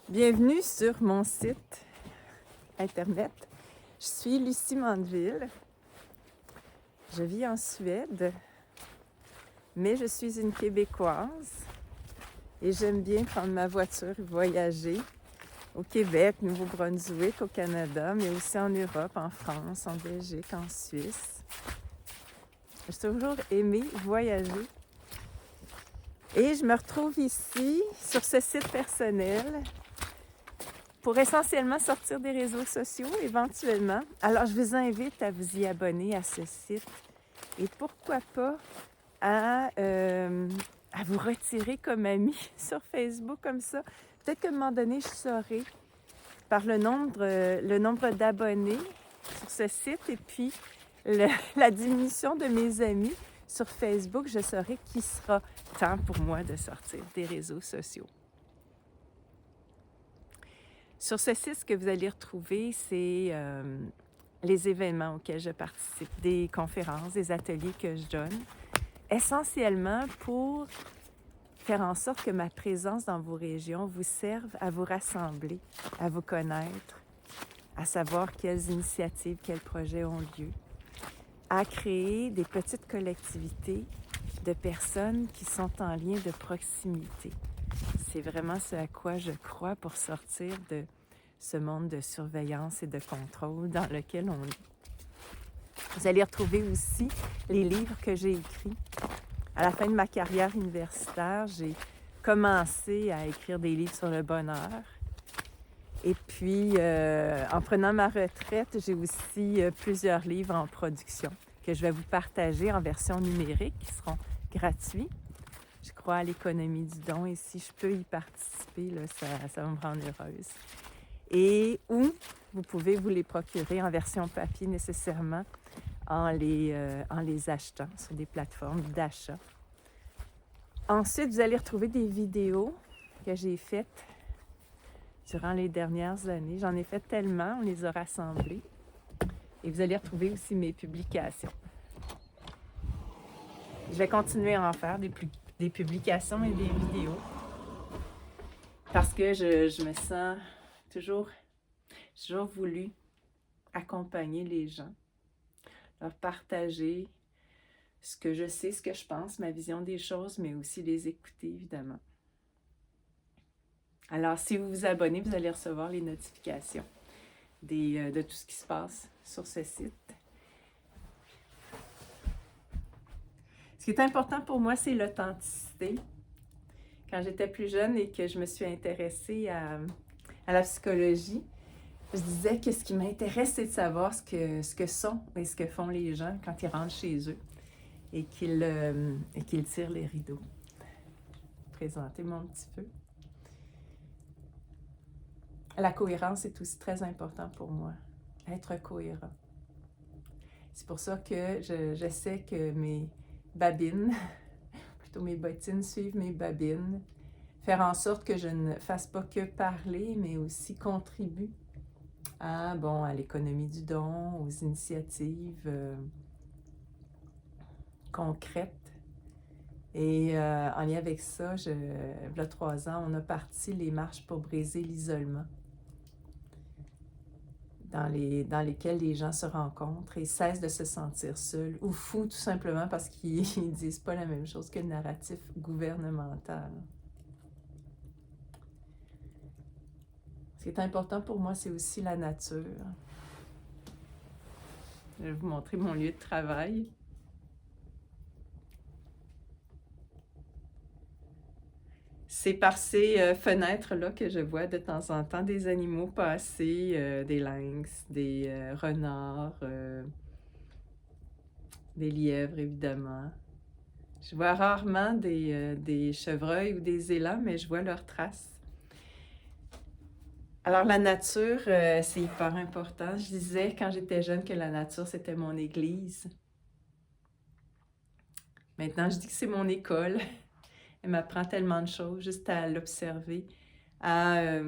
Bienvenue sur mon site internet. Je suis Lucie Mandeville. Je vis en Suède, mais je suis une Québécoise et j'aime bien prendre ma voiture et voyager au Québec, Nouveau-Brunswick, au Canada, mais aussi en Europe, en France, en Belgique, en Suisse. J'ai toujours aimé voyager. Et je me retrouve ici, sur ce site personnel, pour essentiellement sortir des réseaux sociaux, éventuellement. Alors, je vous invite à vous y abonner à ce site et pourquoi pas à vous retirer comme ami sur Facebook comme ça. Peut-être qu'à un moment donné, je saurai par le nombre d'abonnés sur ce site et puis la diminution de mes amis sur Facebook, je saurai qu'il sera temps pour moi de sortir des réseaux sociaux. Sur ce site, ce que vous allez retrouver, c'est les événements auxquels je participe, des conférences, des ateliers que je donne, essentiellement pour faire en sorte que ma présence dans vos régions vous serve à vous rassembler, à vous connaître, à savoir quelles initiatives, quels projets ont lieu, à créer des petites collectivités de personnes qui sont en lien de proximité. C'est vraiment ce à quoi je crois pour sortir de ce monde de surveillance et de contrôle dans lequel on est. Vous allez retrouver aussi les livres que j'ai écrits. À la fin de ma carrière universitaire, j'ai commencé à écrire des livres sur le bonheur. Et puis, en prenant ma retraite, j'ai aussi plusieurs livres en production que je vais vous partager en version numérique qui seront gratuits. Je crois à l'économie du don et si je peux y participer, là, ça va me rendre heureuse. Et où vous pouvez vous les procurer en version papier nécessairement en les achetant sur des plateformes d'achat. Ensuite, vous allez retrouver des vidéos que j'ai faites durant les dernières années. J'en ai fait tellement, on les a rassemblées. Et vous allez retrouver aussi mes publications. Je vais continuer à en faire des publications et des vidéos parce que je me sens toujours voulu accompagner les gens, leur partager ce que je sais, ce que je pense, ma vision des choses, mais aussi les écouter, évidemment. Alors, si vous vous abonnez, vous allez recevoir les notifications de tout ce qui se passe sur ce site. Ce qui est important pour moi, c'est l'authenticité. Quand j'étais plus jeune et que je me suis intéressée à la psychologie, je disais que ce qui m'intéresse, c'est de savoir ce que sont et ce que font les gens quand ils rentrent chez eux et qu'ils tirent les rideaux. Présenter mon petit feu. La cohérence est aussi très important pour moi. Être cohérent. C'est pour ça que j'essaie que mes babines, plutôt mes bottines, suivent mes babines. Faire en sorte que je ne fasse pas que parler, mais aussi contribue à l'économie du don, aux initiatives concrètes. Et en lien avec ça, il y a 3 ans, on a parti les marches pour briser l'isolement, dans lesquelles les gens se rencontrent et cessent de se sentir seuls ou fous, tout simplement parce qu'ils ne disent pas la même chose que le narratif gouvernemental. Ce qui est important pour moi, c'est aussi la nature. Je vais vous montrer mon lieu de travail. C'est par ces fenêtres-là que je vois de temps en temps des animaux passer, des lynx, des renards, des lièvres, évidemment. Je vois rarement des chevreuils ou des élans, mais je vois leurs traces. Alors, la nature, c'est hyper important. Je disais quand j'étais jeune que la nature, c'était mon église. Maintenant, je dis que c'est mon école. Elle m'apprend tellement de choses, juste à l'observer, à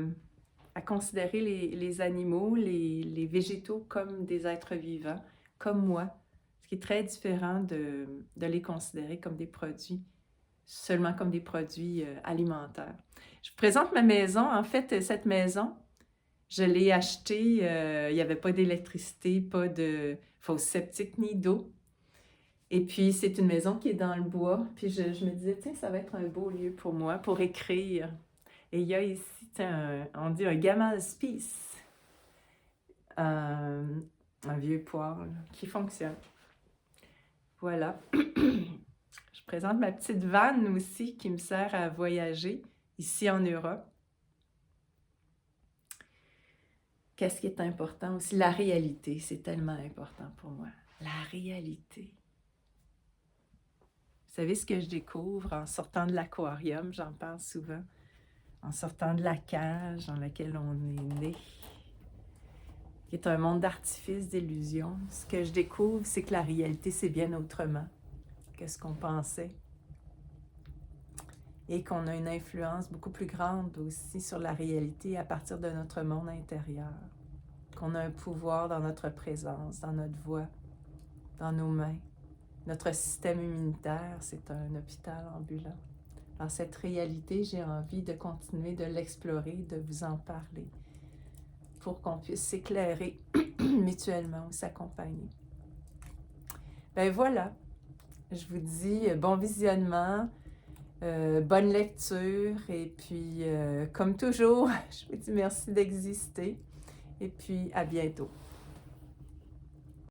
considérer les animaux, les végétaux comme des êtres vivants, comme moi, ce qui est très différent de les considérer comme des produits seulement comme des produits alimentaires. Je vous présente ma maison. En fait, cette maison, je l'ai achetée, il n'y avait pas d'électricité, pas de fosse septique ni d'eau. Et puis, c'est une maison qui est dans le bois. Puis, je me disais, tiens, ça va être un beau lieu pour moi, pour écrire. Et il y a ici, on dit un gamal spice, un vieux poêle qui fonctionne. Voilà. Je présente ma petite vanne aussi qui me sert à voyager ici en Europe. Qu'est-ce qui est important aussi? La réalité, c'est tellement important pour moi. La réalité. Vous savez ce que je découvre en sortant de l'aquarium, j'en parle souvent, en sortant de la cage dans laquelle on est né, qui est un monde d'artifice, d'illusions. Ce que je découvre, c'est que la réalité, c'est bien autrement que ce qu'on pensait. Et qu'on a une influence beaucoup plus grande aussi sur la réalité à partir de notre monde intérieur. Qu'on a un pouvoir dans notre présence, dans notre voix, dans nos mains. Notre système immunitaire, c'est un hôpital ambulant. Dans cette réalité, j'ai envie de continuer de l'explorer, de vous en parler, pour qu'on puisse s'éclairer mutuellement ou s'accompagner. Ben voilà, je vous dis bon visionnement, bonne lecture, et puis comme toujours, je vous dis merci d'exister, et puis à bientôt.